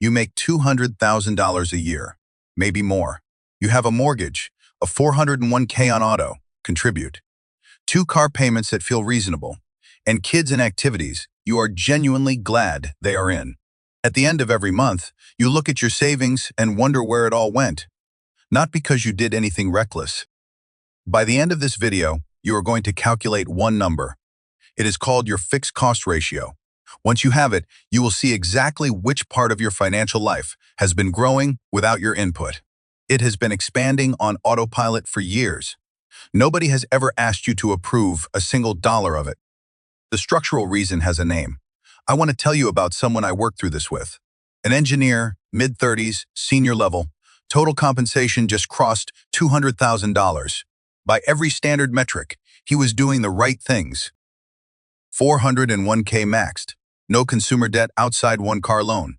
You make $200,000 a year, maybe more. You have a mortgage, a 401k on auto, contribute. 2 car payments that feel reasonable, and kids and activities you are genuinely glad they are in. At the end of every month, you look at your savings and wonder where it all went. Not because you did anything reckless. By the end of this video, you are going to calculate one number. It is called your fixed cost ratio. Once you have it, you will see exactly which part of your financial life has been growing without your input. It has been expanding on autopilot for years. Nobody has ever asked you to approve a single dollar of it. The structural reason has a name. I want to tell you about someone I worked through this with. An engineer, mid-30s, senior level, total compensation just crossed $200,000. By every standard metric, he was doing the right things. 401k maxed, no consumer debt outside one car loan,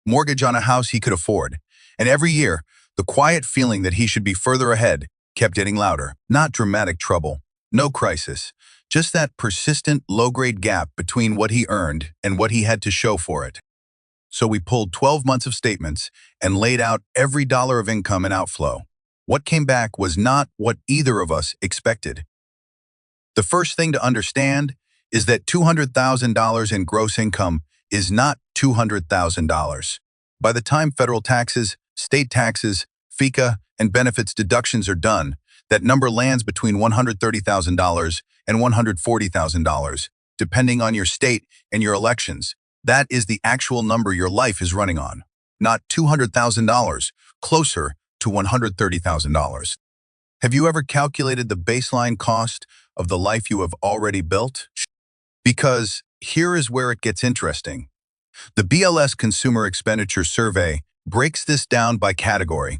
mortgage on a house he could afford, and every year, the quiet feeling that he should be further ahead kept getting louder. Not dramatic trouble, no crisis, just that persistent low-grade gap between what he earned and what he had to show for it. So we pulled 12 months of statements and laid out every dollar of income and outflow. What came back was not what either of us expected. The first thing to understand is that $200,000 in gross income is not $200,000. By the time federal taxes, state taxes, FICA, and benefits deductions are done, that number lands between $130,000 and $140,000, depending on your state and your elections. That is the actual number your life is running on, not $200,000, closer to $130,000. Have you ever calculated the baseline cost of the life you have already built? Because here is where it gets interesting. The BLS Consumer Expenditure Survey breaks this down by category.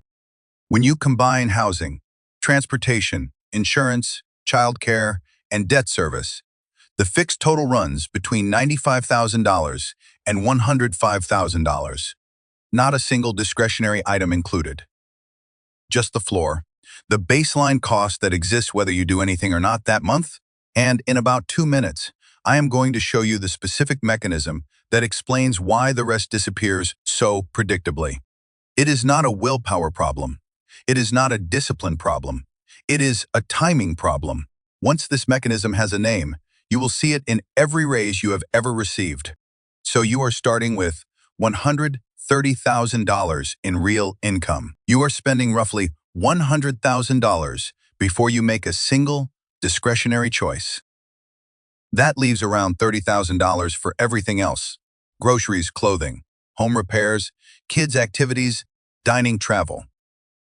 When you combine housing, transportation, insurance, childcare, and debt service, the fixed total runs between $95,000 and $105,000. Not a single discretionary item included. Just the floor, the baseline cost that exists whether you do anything or not that month, and in about 2 minutes, I am going to show you the specific mechanism that explains why the rest disappears so predictably. It is not a willpower problem. It is not a discipline problem. It is a timing problem. Once this mechanism has a name, you will see it in every raise you have ever received. So you are starting with $130,000 in real income. You are spending roughly $100,000 before you make a single discretionary choice. That leaves around $30,000 for everything else: groceries, clothing, home repairs, kids' activities, dining, travel.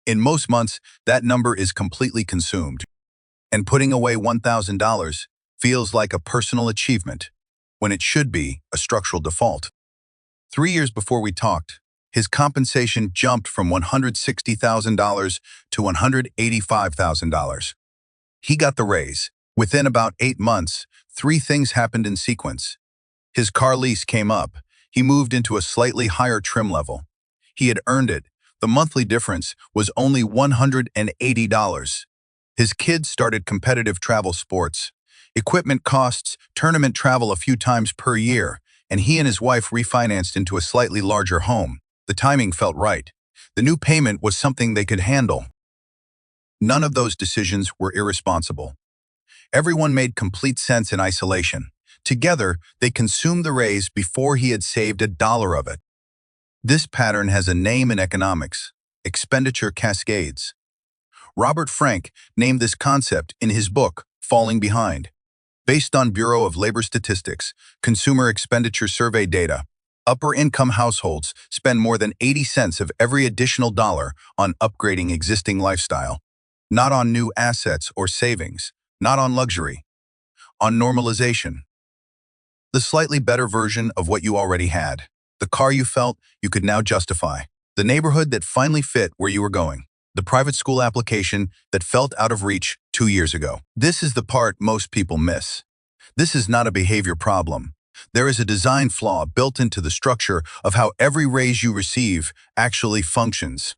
In most months, that number is completely consumed. And putting away $1,000 feels like a personal achievement, when it should be a structural default. 3 years before we talked, his compensation jumped from $160,000 to $185,000. He got the raise. Within about 8 months, 3 things happened in sequence. His car lease came up. He moved into a slightly higher trim level. He had earned it. The monthly difference was only $180. His kids started competitive travel sports. Equipment costs tournament travel a few times per year, and he and his wife refinanced into a slightly larger home. The timing felt right. The new payment was something they could handle. None of those decisions were irresponsible. Everyone made complete sense in isolation. Together, they consumed the raise before he had saved a dollar of it. This pattern has a name in economics: expenditure cascades. Robert Frank named this concept in his book, Falling Behind. Based on Bureau of Labor Statistics, Consumer Expenditure Survey data, upper-income households spend more than 80 cents of every additional dollar on upgrading existing lifestyle, not on new assets or savings, not on luxury, on normalization. The slightly better version of what you already had, the car you felt you could now justify, the neighborhood that finally fit where you were going, the private school application that felt out of reach 2 years ago. This is the part most people miss. This is not a behavior problem. There is a design flaw built into the structure of how every raise you receive actually functions.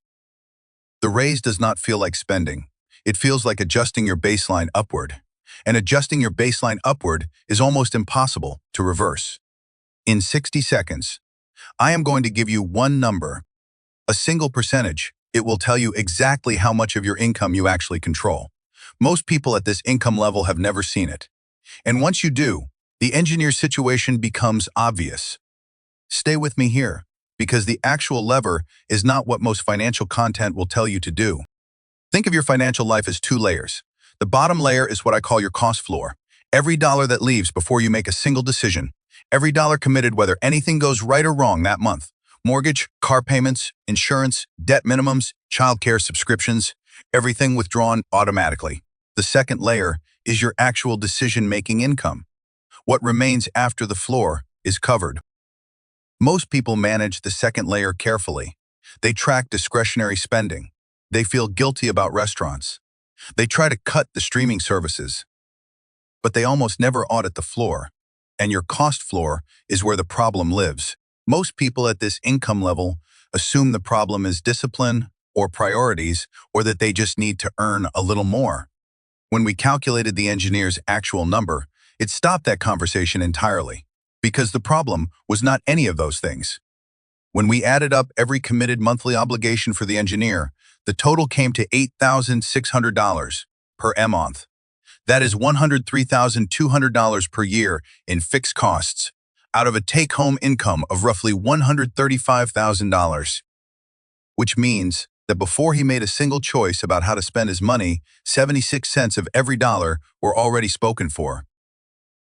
The raise does not feel like spending. It feels like adjusting your baseline upward. And adjusting your baseline upward is almost impossible to reverse. In 60 seconds, I am going to give you one number, a single percentage. It will tell you exactly how much of your income you actually control. Most people at this income level have never seen it. And once you do, the engineer's situation becomes obvious. Stay with me here, because the actual lever is not what most financial content will tell you to do. Think of your financial life as two layers. The bottom layer is what I call your cost floor. Every dollar that leaves before you make a single decision. Every dollar committed whether anything goes right or wrong that month. Mortgage, car payments, insurance, debt minimums, childcare subscriptions, everything withdrawn automatically. The second layer is your actual decision-making income. What remains after the floor is covered. Most people manage the second layer carefully. They track discretionary spending. They feel guilty about restaurants. They try to cut the streaming services. But they almost never audit the floor. And your cost floor is where the problem lives. Most people at this income level assume the problem is discipline or priorities, or that they just need to earn a little more. When we calculated the engineer's actual number, it stopped that conversation entirely, because the problem was not any of those things. When we added up every committed monthly obligation for the engineer, the total came to $8,600 per month. That is $103,200 per year in fixed costs, out of a take-home income of roughly $135,000. Which means that before he made a single choice about how to spend his money, 76 cents of every dollar were already spoken for.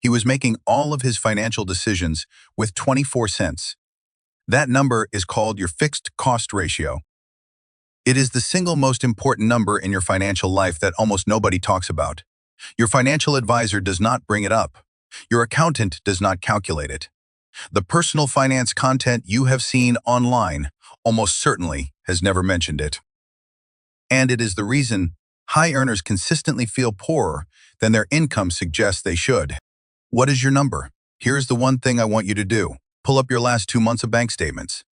He was making all of his financial decisions with 24 cents. That number is called your fixed cost ratio. It is the single most important number in your financial life that almost nobody talks about. Your financial advisor does not bring it up. Your accountant does not calculate it. The personal finance content you have seen online almost certainly has never mentioned it. And it is the reason high earners consistently feel poorer than their income suggests they should. What is your number? Here's the one thing I want you to do. Pull up your last 2 months of bank statements.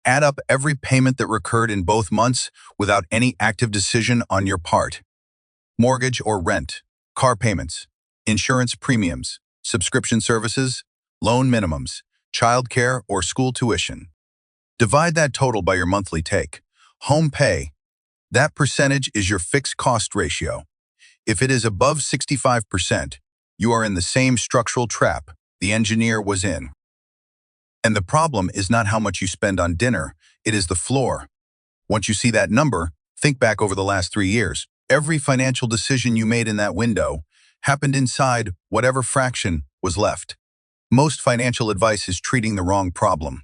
Add up every payment that recurred in both months without any active decision on your part. Mortgage or rent, car payments, insurance premiums, subscription services, loan minimums, childcare or school tuition. Divide that total by your monthly take. Home pay. That percentage is your fixed cost ratio. If it is above 65%, you are in the same structural trap the engineer was in. And the problem is not how much you spend on dinner, it is the floor. Once you see that number, think back over the last 3 years. Every financial decision you made in that window happened inside whatever fraction was left. Most financial advice is treating the wrong problem.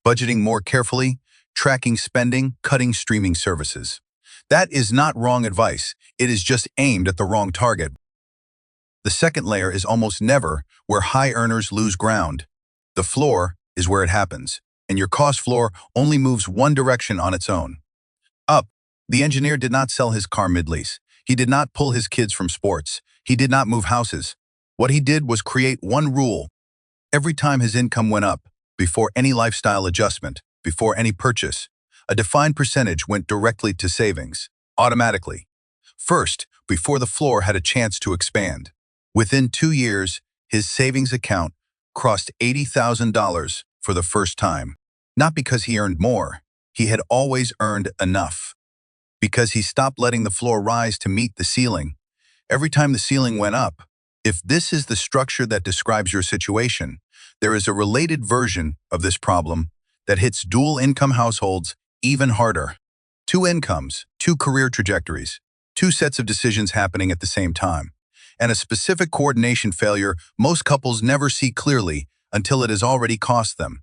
Budgeting more carefully, tracking spending, cutting streaming services. That is not wrong advice, it is just aimed at the wrong target. The second layer is almost never where high earners lose ground. The floor is where it happens, and your cost floor only moves one direction on its own. Up. The engineer did not sell his car mid-lease. He did not pull his kids from sports. He did not move houses. What he did was create one rule. Every time his income went up, before any lifestyle adjustment, before any purchase, a defined percentage went directly to savings, automatically. First, before the floor had a chance to expand. Within 2 years, his savings account crossed $80,000 for the first time. Not because he earned more, he had always earned enough. Because he stopped letting the floor rise to meet the ceiling. Every time the ceiling went up, if this is the structure that describes your situation, there is a related version of this problem that hits dual income households even harder. 2 incomes, 2 career trajectories, 2 sets of decisions happening at the same time, and a specific coordination failure most couples never see clearly until it has already cost them.